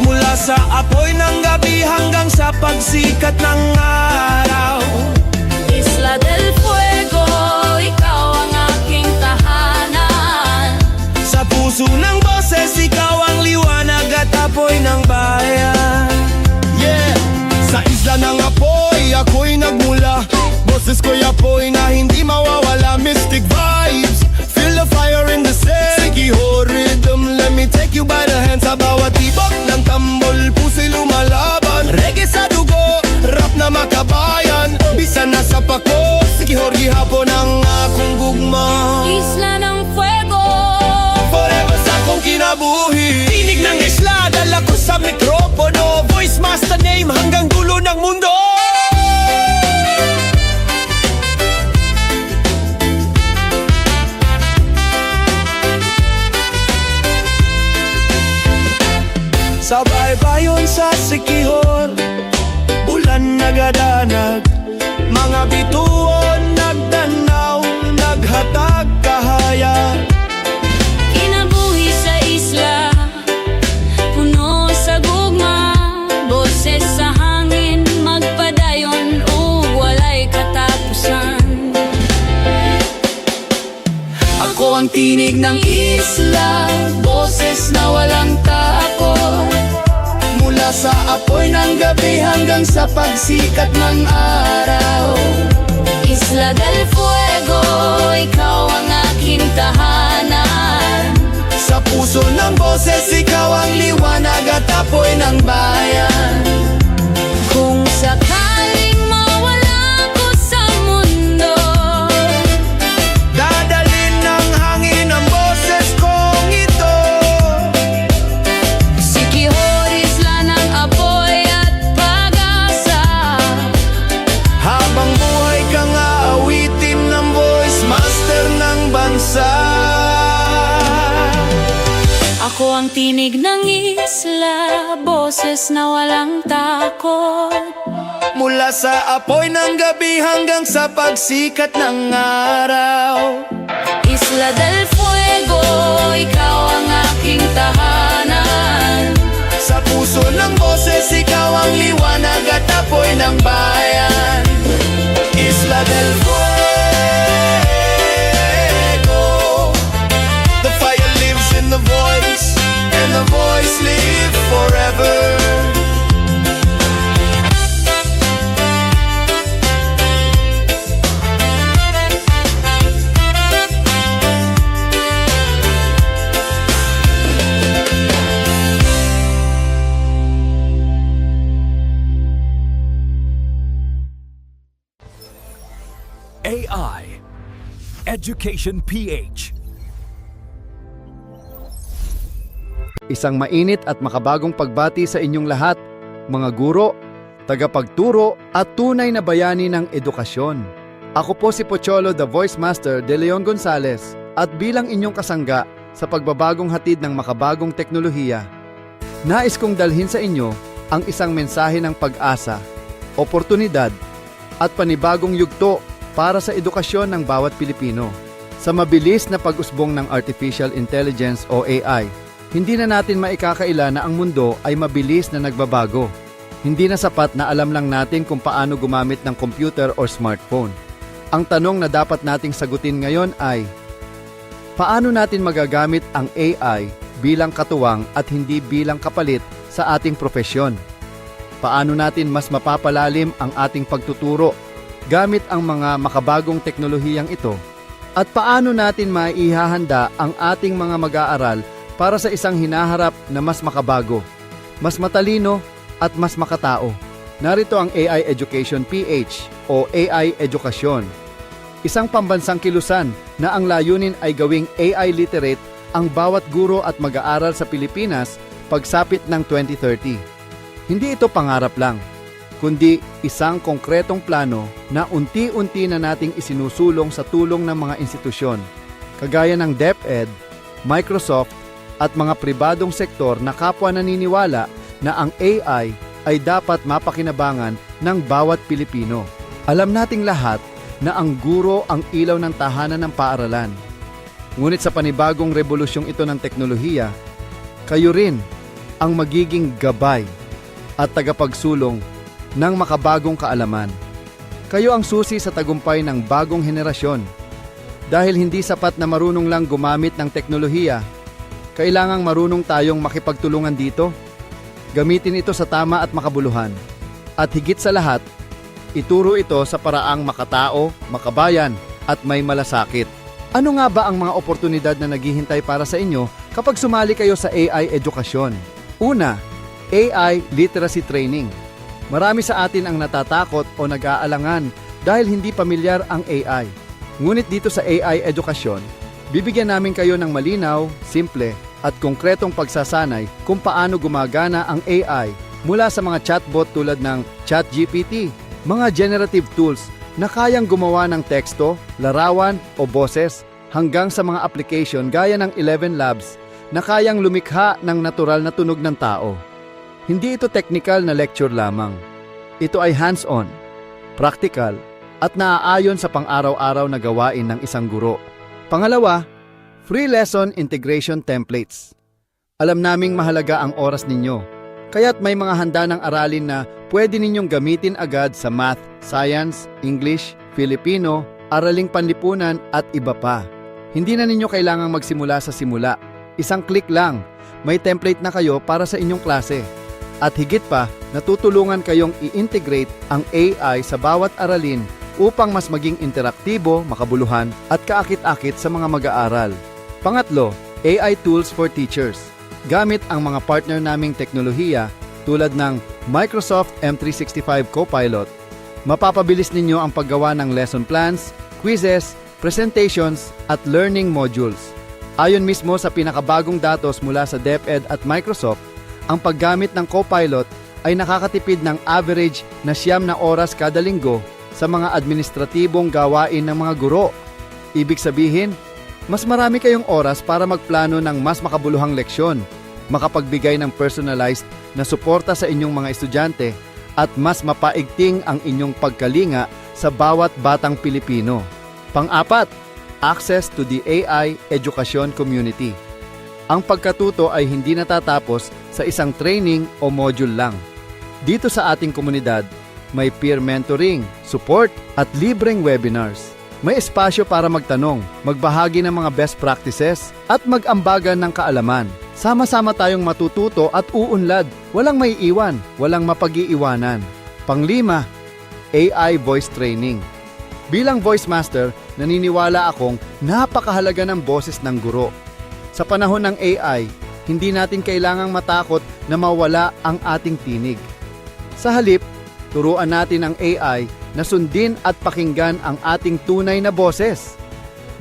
Mula sa apoy ng gabi hanggang sa pagsikat ng araw, Isla del Fuego, ikaw ang aking tahanan. sa puso ng boses, ikaw ang liwanag at apoy ng bayan. Yeah! Sa isla ng apoy, ako'y nagmula. Boses ko'y apoy na hindi mawawala. Mystic vibes, feel the fire in the sea. Sikihor rhythm, let me take you by the hand. Sa bawat tibok ng tambol, puso'y lumalaban. Reggae sa dugo, rap na makabayan. Bisan na sa pako, Sikihor gihapon ang akong gugma. Isla ng Fuego, Forever sa akong kinabuhi. Tinig ng isla, dala ko sa mikropono. Voice master name hanggang dulo ng mundo. Sa baybayon sa Sikihor, ulan nagadanag, mga bituon nagdanaw, naghatag kahaya. kinabuhi sa isla, puno sa gugma, boses sa hangin, magpadayon o walay katapusan. Ako ang tinig ng isla, boses na walang takot. Mula sa apoy ng gabi hanggang sa pagsikat ng araw, Isla del Fuego, ikaw ang aking tahanan. sa puso ng boses, ikaw ang liwanag at apoy ng bayan. Kung sakaling mawala ko sa mundo, Dadalhin ng hangin ang boses kong ito. Sikihor, isla ng apoy at pag-asa. Habang buhay ang tinig ng isla, boses na walang takot. Mula sa apoy ng gabi hanggang sa pagsikat ng araw. Isla del Fuego, ikaw ang aking tahanan. Sa puso ng boses, ikaw ang liwanag at apoy ng bayan. Isla del Fuego, the fire lives in the voice, and the voice lives forever. AI Education PH. Isang mainit at makabagong pagbati sa inyong lahat, mga guro, tagapagturo at tunay na bayani ng edukasyon. Ako po si Pocholo the Voice Master de Leon Gonzales at bilang inyong kasangga sa pagbabagong hatid ng makabagong teknolohiya, nais kong dalhin sa inyo ang isang mensahe ng pag-asa, oportunidad at panibagong yugto para sa edukasyon ng bawat Pilipino. Sa mabilis na pag-usbong ng Artificial Intelligence o AI, hindi na natin maikakaila na ang mundo ay mabilis na nagbabago. Hindi na sapat na alam lang natin kung paano gumamit ng computer or smartphone. Ang tanong na dapat nating sagutin ngayon ay, paano natin magagamit ang AI bilang katuwang at hindi bilang kapalit sa ating profesyon? Paano natin mas mapapalalim ang ating pagtuturo gamit ang mga makabagong teknolohiyang ito? At paano natin maihahanda ang ating mga mag-aaral para sa isang hinaharap na mas makabago, mas matalino at mas makatao? Narito ang AI Education PH o AI Edukasyon. Isang pambansang kilusan na ang layunin ay gawing AI literate ang bawat guro at mag-aaral sa Pilipinas pagsapit ng 2030. Hindi ito pangarap lang, kundi isang konkretong plano na unti-unti na nating isinusulong sa tulong ng mga institusyon, kagaya ng DepEd, Microsoft, at mga pribadong sektor na kapwa naniniwala na ang AI ay dapat mapakinabangan ng bawat Pilipino. Alam nating lahat na ang guro ang ilaw ng tahanan ng paaralan. Ngunit sa panibagong revolusyong ito ng teknolohiya, kayo rin ang magiging gabay at tagapagsulong ng makabagong kaalaman. Kayo ang susi sa tagumpay ng bagong henerasyon. Dahil hindi sapat na marunong lang gumamit ng teknolohiya, kailangang marunong tayong makipagtulungan dito. Gamitin ito sa tama at makabuluhan. At higit sa lahat, ituro ito sa paraang makatao, makabayan, at may malasakit. Ano nga ba ang mga oportunidad na naghihintay para sa inyo kapag sumali kayo sa AI Edukasyon? Una, AI Literacy Training. Marami sa atin ang natatakot o nag-aalangan dahil hindi pamilyar ang AI. Ngunit dito sa AI Edukasyon, bibigyan namin kayo ng malinaw, simple, at konkretong pagsasanay kung paano gumagana ang AI mula sa mga chatbot tulad ng ChatGPT, mga generative tools na kayang gumawa ng teksto, larawan o boses, hanggang sa mga application gaya ng 11 Labs na kayang lumikha ng natural na tunog ng tao. Hindi ito technical na lecture lamang. Ito ay hands-on, practical, at naaayon sa pang-araw-araw na gawain ng isang guro. Pangalawa, free lesson integration templates. Alam naming mahalaga ang oras ninyo, kaya't may mga handa ng aralin na pwede ninyong gamitin agad sa math, science, English, Filipino, araling panlipunan at iba pa. Hindi na ninyo kailangang magsimula sa simula. Isang click lang, may template na kayo para sa inyong klase. At higit pa, natutulungan kayong i-integrate ang AI sa bawat aralin upang mas maging interaktibo, makabuluhan at kaakit-akit sa mga mag-aaral. Pangatlo, AI tools for teachers. Gamit ang mga partner naming teknolohiya tulad ng Microsoft M365 Copilot, mapapabilis ninyo ang paggawa ng lesson plans, quizzes, presentations at learning modules. Ayon mismo sa pinakabagong datos mula sa DepEd at Microsoft, ang paggamit ng Copilot ay nakakatipid ng average na 9 na oras kada linggo sa mga administratibong gawain ng mga guro. Ibig sabihin, mas marami kayong oras para magplano ng mas makabuluhang leksyon, makapagbigay ng personalized na suporta sa inyong mga estudyante at mas mapaigting ang inyong pagkalinga sa bawat batang Pilipino. Pang-apat, access to the AI education community. Ang pagkatuto ay hindi natatapos sa isang training o module lang. Dito sa ating komunidad, may peer mentoring, support at libreng webinars. May espasyo para magtanong, magbahagi ng mga best practices at mag-ambagan ng kaalaman. Sama-sama tayong matututo at uunlad. Walang maiiwan, walang mapag-iiwanan. Pang-5, AI voice training. Bilang voice master, naniniwala akong napakahalaga ng boses ng guro. Sa panahon ng AI, hindi natin kailangang matakot na mawala ang ating tinig. Sa halip, turuan natin ang AI na sundin at pakinggan ang ating tunay na boses.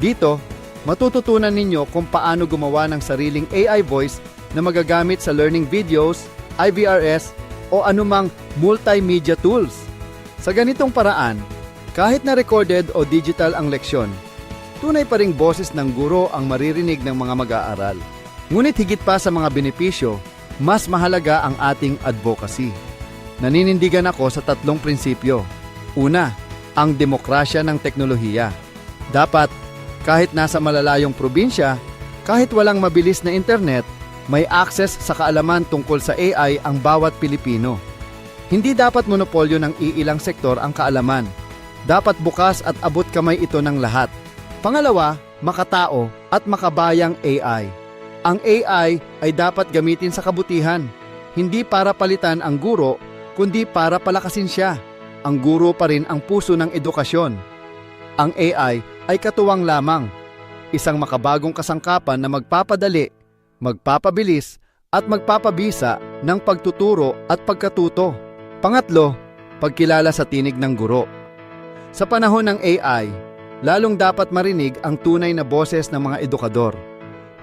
Dito, matututunan ninyo kung paano gumawa ng sariling AI voice na magagamit sa learning videos, IVRS o anumang multimedia tools. Sa ganitong paraan, kahit na recorded o digital ang leksyon, tunay pa ring boses ng guro ang maririnig ng mga mag-aaral. Ngunit higit pa sa mga benepisyo, mas mahalaga ang ating advocacy. Naninindigan ako sa 3 prinsipyo. Una, ang demokrasya ng teknolohiya. Dapat, kahit nasa malalayong probinsya, kahit walang mabilis na internet, may access sa kaalaman tungkol sa AI ang bawat Pilipino. Hindi dapat monopolyo ng iilang sektor ang kaalaman. Dapat bukas at abot kamay ito ng lahat. Pangalawa, makatao at makabayang AI. Ang AI ay dapat gamitin sa kabutihan, hindi para palitan ang guro, kundi para palakasin siya. Ang guro pa rin ang puso ng edukasyon. Ang AI ay katuwang lamang, isang makabagong kasangkapan na magpapadali, magpapabilis at magpapabisa ng pagtuturo at pagkatuto. Pangatlo, pagkilala sa tinig ng guro. Sa panahon ng AI, lalong dapat marinig ang tunay na boses ng mga edukador.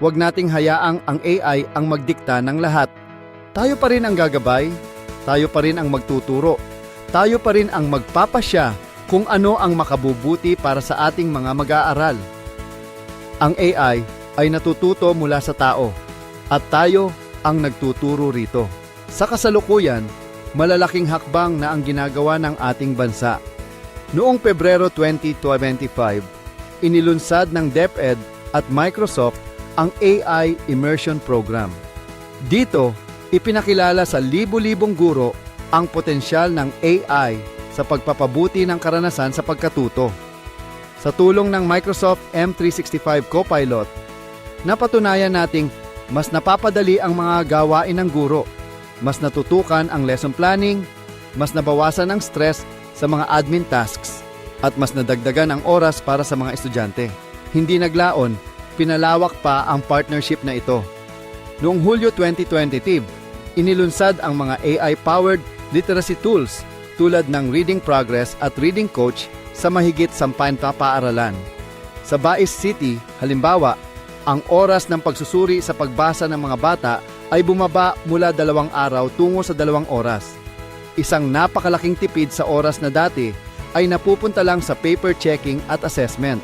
Huwag nating hayaang ang AI ang magdikta ng lahat. Tayo pa rin ang gagabay, tayo pa rin ang magtuturo. Tayo pa rin ang magpapasya kung ano ang makabubuti para sa ating mga mag-aaral. Ang AI ay natututo mula sa tao at tayo ang nagtuturo rito. Sa kasalukuyan, malalaking hakbang na ang ginagawa ng ating bansa. Noong Pebrero 2025, inilunsad ng DepEd at Microsoft ang AI Immersion Program. Dito, ipinakilala sa libu-libong guro ang potensyal ng AI sa pagpapabuti ng karanasan sa pagkatuto. Sa tulong ng Microsoft M365 Copilot, napatunayan nating mas napapadali ang mga gawain ng guro, mas natutukan ang lesson planning, mas nabawasan ang stress sa mga admin tasks, at mas nadagdagan ang oras para sa mga estudyante. Hindi naglaon, pinalawak pa ang partnership na ito. Noong Hulyo 2022, inilunsad ang mga AI-powered literacy tools tulad ng Reading Progress at Reading Coach sa mahigit 10 paaralan. Sa Bais City, halimbawa, ang oras ng pagsusuri sa pagbasa ng mga bata ay bumaba mula 2 araw tungo sa 2 oras. Isang napakalaking tipid sa oras na dati ay napupunta lang sa paper checking at assessment.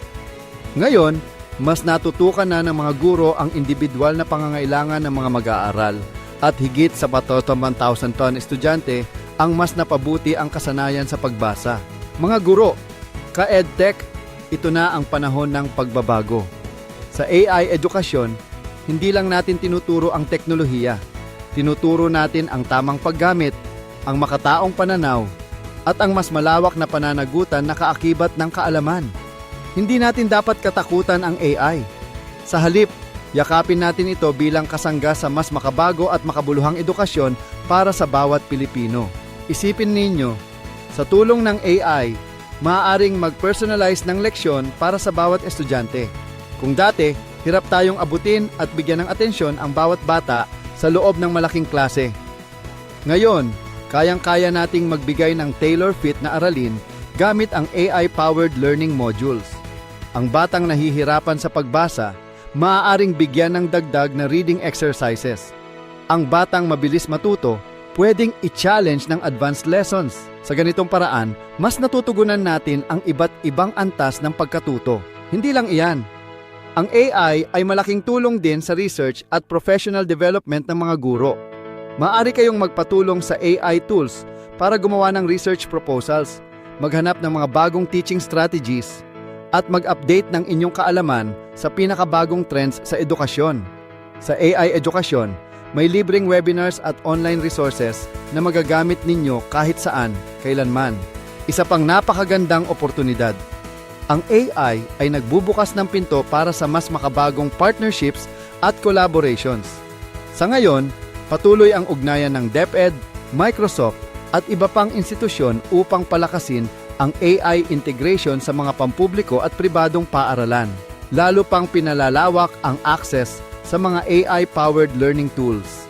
Ngayon, mas natutukan na ng mga guro ang individual na pangangailangan ng mga mag-aaral at higit sa 1,000 ton estudyante ang mas napabuti ang kasanayan sa pagbasa. Mga guro, ka-EdTech, ito na ang panahon ng pagbabago. Sa AI edukasyon, hindi lang natin tinuturo ang teknolohiya, tinuturo natin ang tamang paggamit, ang makataong pananaw, at ang mas malawak na pananagutan na kaakibat ng kaalaman. Hindi natin dapat katakutan ang AI. Sa halip, yakapin natin ito bilang kasangga sa mas makabago at makabuluhang edukasyon para sa bawat Pilipino. Isipin ninyo, sa tulong ng AI, maaaring mag-personalize ng leksyon para sa bawat estudyante. Kung dati, hirap tayong abutin at bigyan ng atensyon ang bawat bata sa loob ng malaking klase. Ngayon, kayang-kaya nating magbigay ng tailor-fit na aralin gamit ang AI-powered learning modules. Ang batang nahihirapan sa pagbasa, maaaring bigyan ng dagdag na reading exercises. Ang batang mabilis matuto, pwedeng i-challenge ng advanced lessons. Sa ganitong paraan, mas natutugunan natin ang iba't ibang antas ng pagkatuto. Hindi lang iyan. Ang AI ay malaking tulong din sa research at professional development ng mga guro. Maaari kayong magpatulong sa AI tools para gumawa ng research proposals, maghanap ng mga bagong teaching strategies, at mag-update ng inyong kaalaman sa pinakabagong trends sa edukasyon. Sa AI edukasyon, may libreng webinars at online resources na magagamit ninyo kahit saan, kailanman. Isa pang napakagandang oportunidad. Ang AI ay nagbubukas ng pinto para sa mas makabagong partnerships at collaborations. Sa ngayon, patuloy ang ugnayan ng DepEd, Microsoft at iba pang institusyon upang palakasin ang AI integration sa mga pampubliko at pribadong paaralan. Lalo pang pinalalawak ang access sa mga AI-powered learning tools.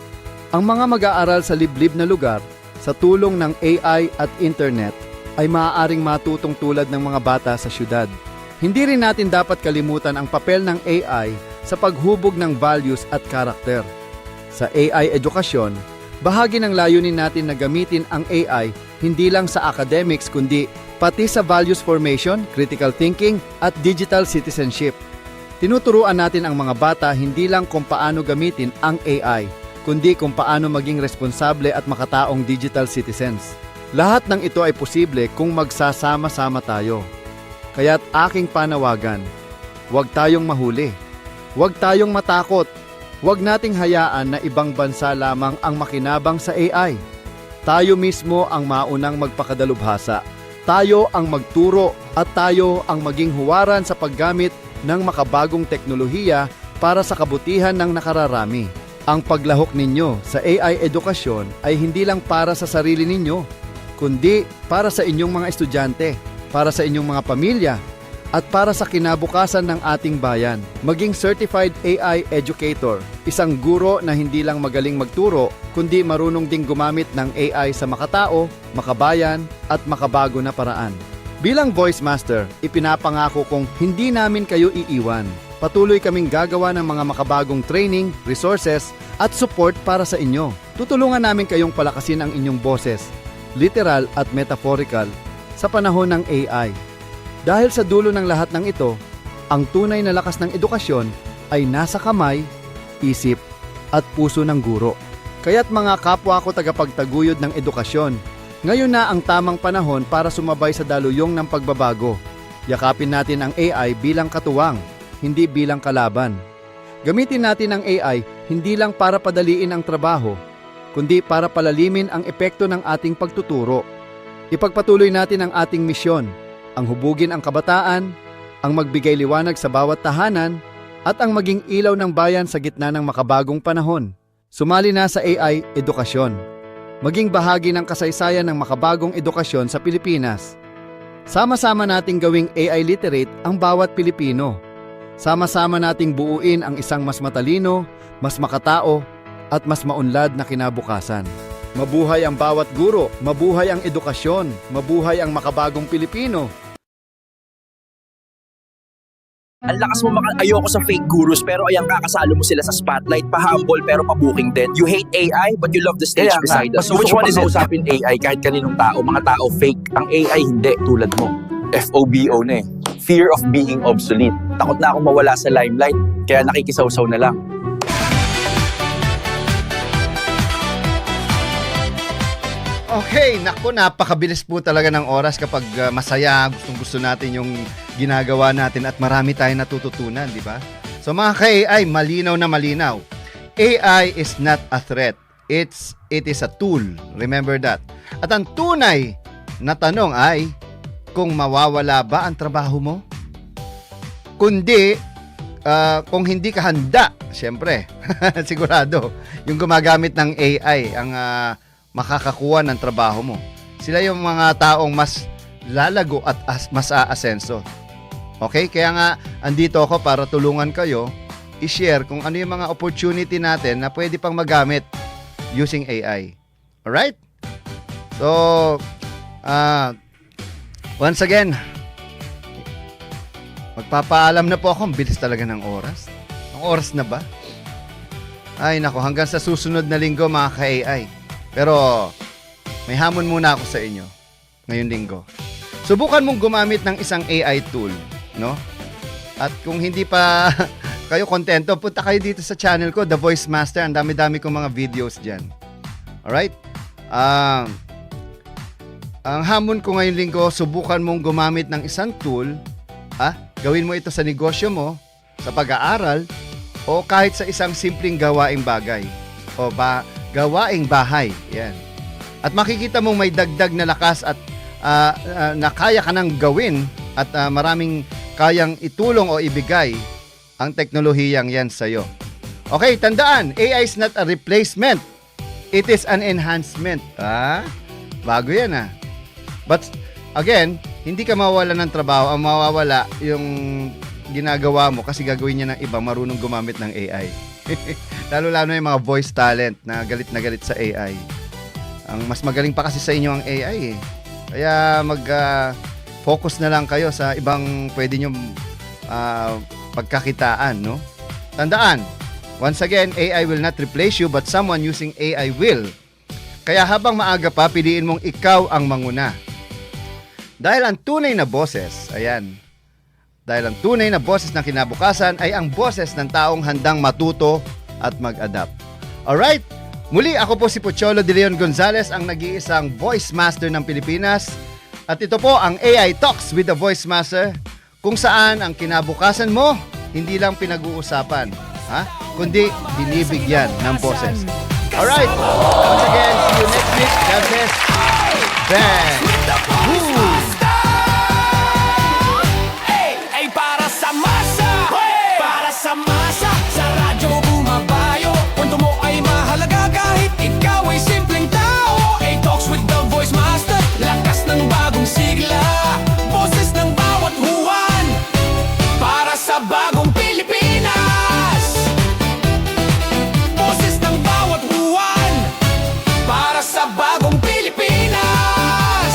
Ang mga mag-aaral sa liblib na lugar sa tulong ng AI at Internet ay maaaring matutong tulad ng mga bata sa syudad. Hindi rin natin dapat kalimutan ang papel ng AI sa paghubog ng values at karakter. Sa AI edukasyon, bahagi ng layunin natin na gamitin ang AI hindi lang sa academics kundi pati sa values formation, critical thinking at digital citizenship. Tinuturuan natin ang mga bata hindi lang kung paano gamitin ang AI, kundi kung paano maging responsable at makataong digital citizens. Lahat ng ito ay posible kung magsasama-sama tayo. Kaya't aking panawagan, huwag tayong mahuli. Huwag tayong matakot. Huwag nating hayaan na ibang bansa lamang ang makinabang sa AI. Tayo mismo ang maunang magpakadalubhasa. Tayo ang magturo at tayo ang maging huwaran sa paggamit ng makabagong teknolohiya para sa kabutihan ng nakararami. Ang paglahok ninyo sa AI edukasyon ay hindi lang para sa sarili ninyo, kundi para sa inyong mga estudyante, para sa inyong mga pamilya, at para sa kinabukasan ng ating bayan. Maging certified AI educator, isang guro na hindi lang magaling magturo, kundi marunong ding gumamit ng AI sa makatao, makabayan, at makabago na paraan. Bilang Voice Master, ipinapangako kong hindi namin kayo iiwan. Patuloy kaming gagawa ng mga makabagong training, resources, at support para sa inyo. Tutulungan namin kayong palakasin ang inyong boses, literal at metaphorical, sa panahon ng AI. Dahil sa dulo ng lahat ng ito, ang tunay na lakas ng edukasyon ay nasa kamay, isip, at puso ng guro. Kaya't mga kapwa ko tagapagtaguyod ng edukasyon, ngayon na ang tamang panahon para sumabay sa daluyong ng pagbabago. Yakapin natin ang AI bilang katuwang, hindi bilang kalaban. Gamitin natin ang AI hindi lang para padaliin ang trabaho, kundi para palalimin ang epekto ng ating pagtuturo. Ipagpatuloy natin ang ating misyon, ang hubugin ang kabataan, ang magbigay liwanag sa bawat tahanan, at ang maging ilaw ng bayan sa gitna ng makabagong panahon. Sumali na sa AI edukasyon. Maging bahagi ng kasaysayan ng makabagong edukasyon sa Pilipinas. Sama-sama nating gawing AI literate ang bawat Pilipino. Sama-sama nating buuin ang isang mas matalino, mas makatao, at mas maunlad na kinabukasan. Mabuhay ang bawat guro, mabuhay ang edukasyon, mabuhay ang makabagong Pilipino. Ang lakas mo ayoko sa fake gurus pero ayan kakasalo mo sila sa spotlight, pa-humble pero pa-booking din. You hate AI but you love the stage beside us. So which one is it? Usapin AI kahit kaninong tao, mga tao fake. Ang AI hindi, tulad mo. FOBO na eh. Fear of being obsolete. Takot na akong mawala sa limelight, kaya nakikisawsaw na lang. Okay, naku, napakabilis po talaga ng oras kapag masaya, gustong-gusto natin yung ginagawa natin at marami tayong natututunan, di ba? So mga ka-AI, malinaw na malinaw. AI is not a threat. It is a tool. Remember that. At ang tunay na tanong ay, kung mawawala ba ang trabaho mo? Kundi, kung hindi ka handa, syempre, sigurado, yung gumagamit ng AI, ang makakakuha ng trabaho mo. Sila yung mga taong mas lalago at mas aasenso. Okay? Kaya nga, andito ako para tulungan kayo i-share kung ano yung mga opportunity natin na pwede pang magamit using AI. Alright? So, once again, magpapaalam na po ako. Ang bilis talaga ng oras. Ang oras na ba? Ay, nako. Hanggang sa susunod na linggo, mga ka-AI. Pero, may hamon muna ako sa inyo ngayong linggo. Subukan mong gumamit ng isang AI tool, no? At kung hindi pa kayo kontento, punta kayo dito sa channel ko, The Voice Master. Ang dami-dami kong mga videos dyan. Alright? Ang hamon ko ngayong linggo, subukan mong gumamit ng isang tool. Gawin mo ito sa negosyo mo, sa pag-aaral, o kahit sa isang simpleng gawaing bagay. O gawaing bahay. Yan. At makikita mong may dagdag na lakas at na kaya ka nang gawin at maraming kayang itulong o ibigay ang teknolohiyang yan sa'yo. Okay, tandaan, AI is not a replacement. It is an enhancement. Bago yan But again, hindi ka mawawala ng trabaho. Ang mawawala yung ginagawa mo kasi gagawin niya ng iba marunong gumamit ng AI. Lalo-lalo na yung mga voice talent na galit sa AI. Ang mas magaling pa kasi sa inyo ang AI Kaya focus na lang kayo sa ibang pwede nyong pagkakitaan, no? Tandaan, once again, AI will not replace you but someone using AI will. Kaya habang maaga pa, piliin mong ikaw ang manguna. Dahil ang tunay na boses, dahil ang tunay na boses ng kinabukasan ay ang boses ng taong handang matuto at mag-adapt. Alright? Muli, ako po si Pocholo De Leon Gonzalez, ang nag-iisang voice master ng Pilipinas. At ito po ang AI Talks with the Voice Master, kung saan ang kinabukasan mo, hindi lang pinag-uusapan, kundi binibigyan ng boses. Alright, once again, see you next week. God bless. Bang! Woo! Ay para sa masa, para sa masa, sa radyo bumabayo. Kwento mo ay mahalaga kahit ikaw ay simpleng tao. AI Talks with the Voice Master, lakas ng bagong sigla, boses ng bawat huwan, para sa bagong Pilipinas. Boses ng bawat huwan, para sa bagong Pilipinas.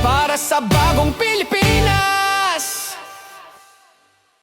Para sa bagong Pilipinas.